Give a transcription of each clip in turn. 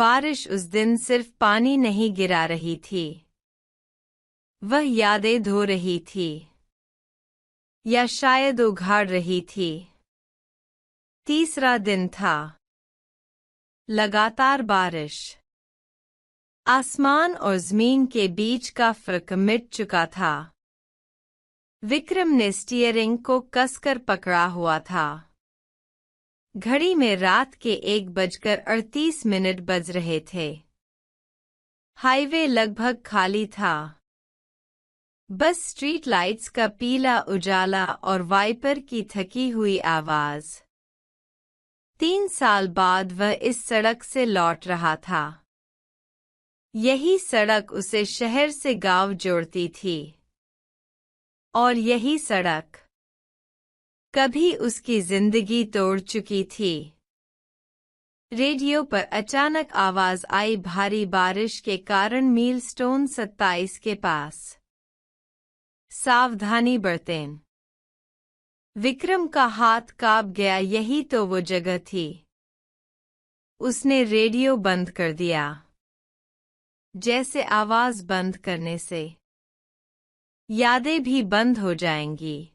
बारिश उस दिन सिर्फ पानी नहीं गिरा रही थी, वह यादें धो रही थी, या शायद उघाड़ रही थी। तीसरा दिन था। लगातार बारिश। आसमान और जमीन के बीच का फर्क मिट चुका था। विक्रम ने स्टीयरिंग को कसकर पकड़ा हुआ था। घड़ी में रात के 1:38 बज रहे थे। हाईवे लगभग खाली था। बस स्ट्रीट लाइट्स का पीला उजाला और वाइपर की थकी हुई आवाज। 3 साल बाद वह इस सड़क से लौट रहा था। यही सड़क उसे शहर से गांव जोड़ती थी। और यही सड़क कभी उसकी जिंदगी तोड़ चुकी थी। रेडियो पर अचानक आवाज आई, भारी बारिश के कारण मीलस्टोन 27 के पास सावधानी बरतें। विक्रम का हाथ कांप गया। यही तो वो जगह थी। उसने रेडियो बंद कर दिया। जैसे आवाज बंद करने से यादें भी बंद हो जाएंगी।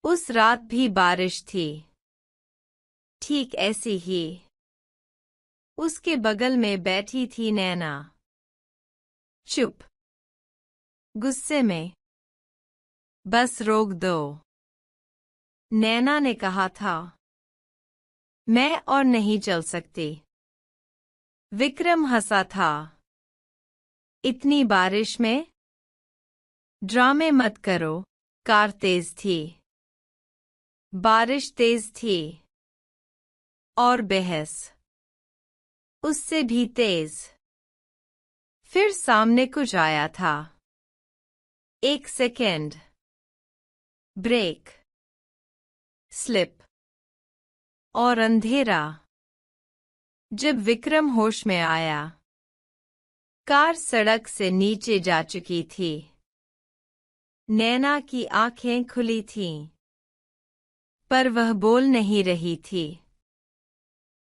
उस रात भी बारिश थी, ठीक ऐसी ही। उसके बगल में बैठी थी नैना। चुप। गुस्से में। बस रोक दो, नैना ने कहा था। मैं और नहीं चल सकती। विक्रम हंसा था। इतनी बारिश में ड्रामे मत करो। कार तेज थी, बारिश तेज थी, और बहस उससे भी तेज। फिर सामने कुछ आया था। 1 सेकेंड। ब्रेक, स्लिप, और अंधेरा। जब विक्रम होश में आया, कार सड़क से नीचे जा चुकी थी। नैना की आंखें खुली थीं, पर वह बोल नहीं रही थी।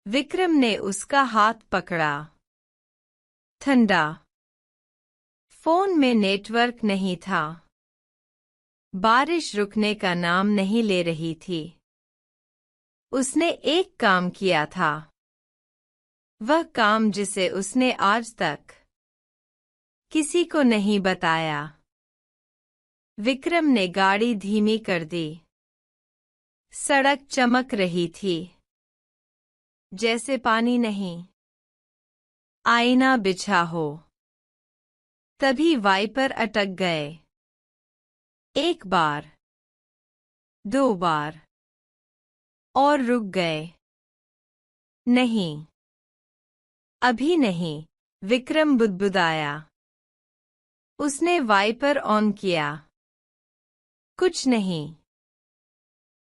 विक्रम ने उसका हाथ पकड़ा। ठंडा। फोन में नेटवर्क नहीं था। बारिश रुकने का नाम नहीं ले रही थी। उसने एक काम किया था, वह काम जिसे उसने आज तक किसी को नहीं बताया। विक्रम ने गाड़ी धीमी कर दी। सड़क चमक रही थी, जैसे पानी नहीं, आईना बिछा हो। तभी वाइपर अटक गए। 1 बार, 2 बार, और रुक गए। नहीं, अभी नहीं, विक्रम बुदबुदाया। उसने वाइपर ऑन किया। कुछ नहीं।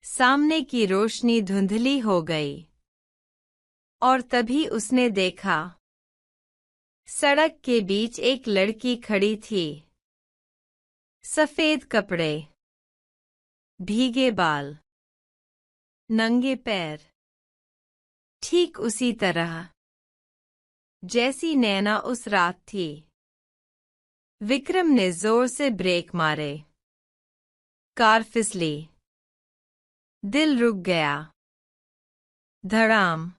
सामने की रोशनी धुंधली हो गई। और तभी उसने देखा, सड़क के बीच एक लड़की खड़ी थी। सफेद कपड़े, भीगे बाल, नंगे पैर, ठीक उसी तरह जैसी नैना उस रात थी। विक्रम ने जोर से ब्रेक मारे। कार फिसली। दिल रुक गया। धड़ाम।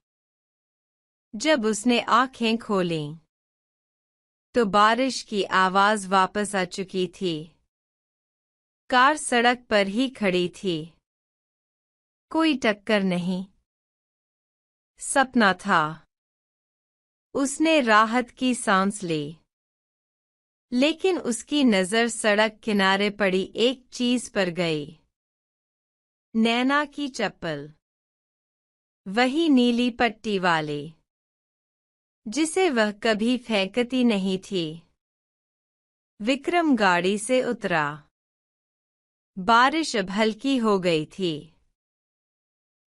जब उसने आंखें खोलीं, तो बारिश की आवाज वापस आ चुकी थी। कार सड़क पर ही खड़ी थी। कोई टक्कर नहीं। सपना था। उसने राहत की सांस ली। लेकिन उसकी नजर सड़क किनारे पड़ी एक चीज पर गई। नैना की चप्पल। वही नीली पट्टी वाली, जिसे वह कभी फेंकती नहीं थी। विक्रम गाड़ी से उतरा। बारिश अब हल्की हो गई थी।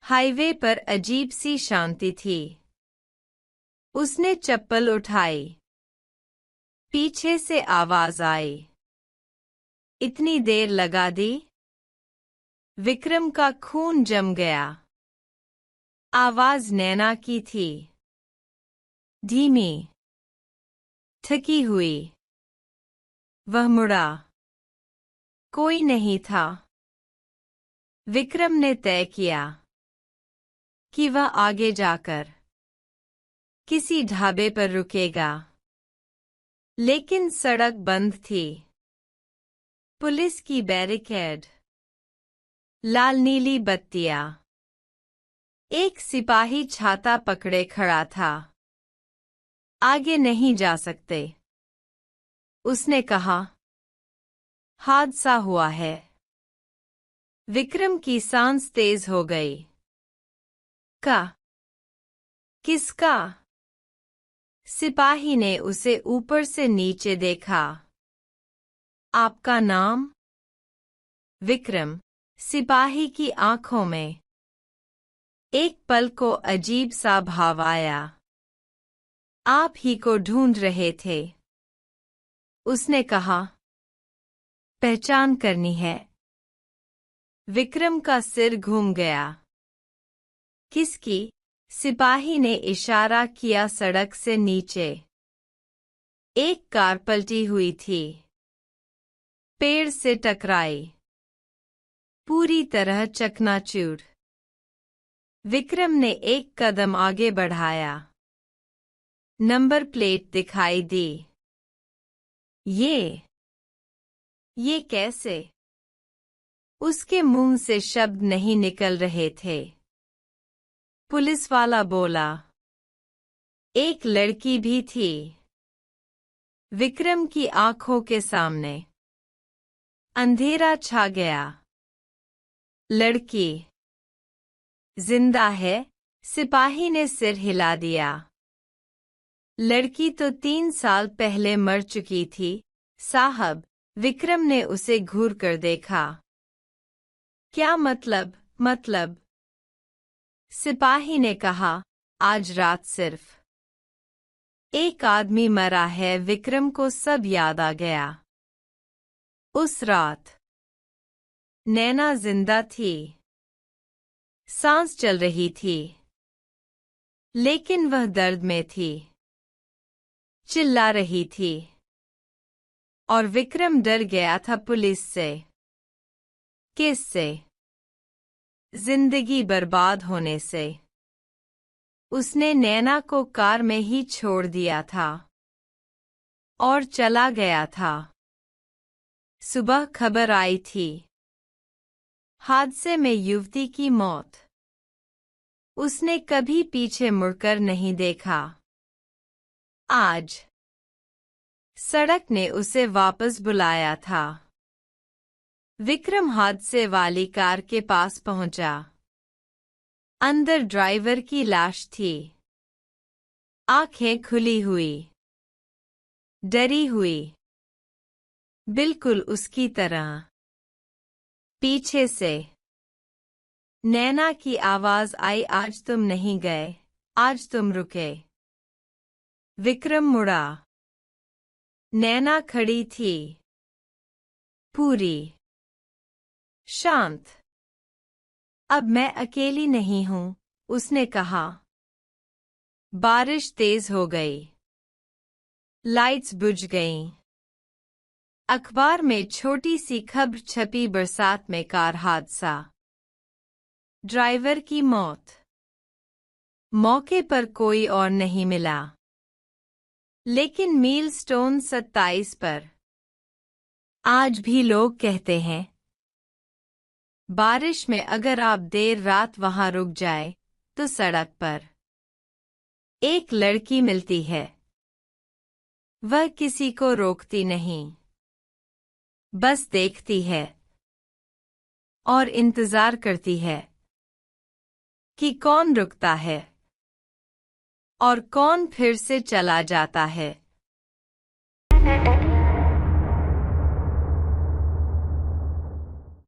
हाईवे पर अजीब सी शांति थी। उसने चप्पल उठाई। पीछे से आवाज आई, इतनी देर लगा दी? विक्रम का खून जम गया। आवाज नैना की थी। धीमी, थकी हुई। वह मुड़ा। कोई नहीं था। विक्रम ने तय किया कि वह आगे जाकर किसी ढाबे पर रुकेगा, लेकिन सड़क बंद थी। पुलिस की बैरिकेड, लाल नीली बत्तियां। एक सिपाही छाता पकड़े खड़ा था। आगे नहीं जा सकते, उसने कहा। हादसा हुआ है। विक्रम की सांस तेज हो गई। किसका? सिपाही ने उसे ऊपर से नीचे देखा। आपका नाम? विक्रम। सिपाही की आंखों में एक पल को अजीब सा भाव आया। आप ही को ढूंढ रहे थे, उसने कहा। पहचान करनी है। विक्रम का सिर घूम गया। किसकी? सिपाही ने इशारा किया सड़क से नीचे। एक कार पलटी हुई थी। पेड़ से टकराई। पूरी तरह चकनाचूर। विक्रम ने एक कदम आगे बढ़ाया। नंबर प्लेट दिखाई दी। ये कैसे? उसके मुंह से शब्द नहीं निकल रहे थे। पुलिस वाला बोला। एक लड़की भी थी। विक्रम की आंखों के सामने अंधेरा छा गया। लड़की जिंदा है? सिपाही ने सिर हिला दिया। लड़की तो 3 साल पहले मर चुकी थी, साहब। विक्रम ने उसे घूर कर देखा। क्या मतलब? सिपाही ने कहा। आज रात सिर्फ एक आदमी मरा है। विक्रम को सब याद आ गया। उस रात नैना जिंदा थी। सांस चल रही थी, लेकिन वह दर्द में थी। चिल्ला रही थी। और विक्रम डर गया था पुलिस से। केस से, जिंदगी बर्बाद होने से। उसने नैना को कार में ही छोड़ दिया था और चला गया था। सुबह खबर आई थी, हादसे में युवती की मौत। उसने कभी पीछे मुड़कर नहीं देखा। आज सड़क ने उसे वापस बुलाया था। विक्रम हादसे वाली कार के पास पहुंचा। अंदर ड्राइवर की लाश थी। आंखें खुली हुई, डरी हुई, बिल्कुल उसकी तरह। पीछे से नैना की आवाज आई। आज तुम नहीं गए, आज तुम रुके। विक्रम मुड़ा। नैना खड़ी थी, पूरी शांत। अब मैं अकेली नहीं हूं, उसने कहा। बारिश तेज हो गई। लाइट्स बुझ गईं। अखबार में छोटी सी खबर छपी। बरसात में कार हादसा, ड्राइवर की मौत। मौके पर कोई और नहीं मिला, लेकिन मीलस्टोन 27 पर आज भी लोग कहते हैं, बारिश में अगर आप देर रात वहां रुक जाए तो सड़क पर एक लड़की मिलती है। वह किसी को रोकती नहीं, बस देखती है और इंतजार करती है कि कौन रुकता है और कौन फिर से चला जाता है।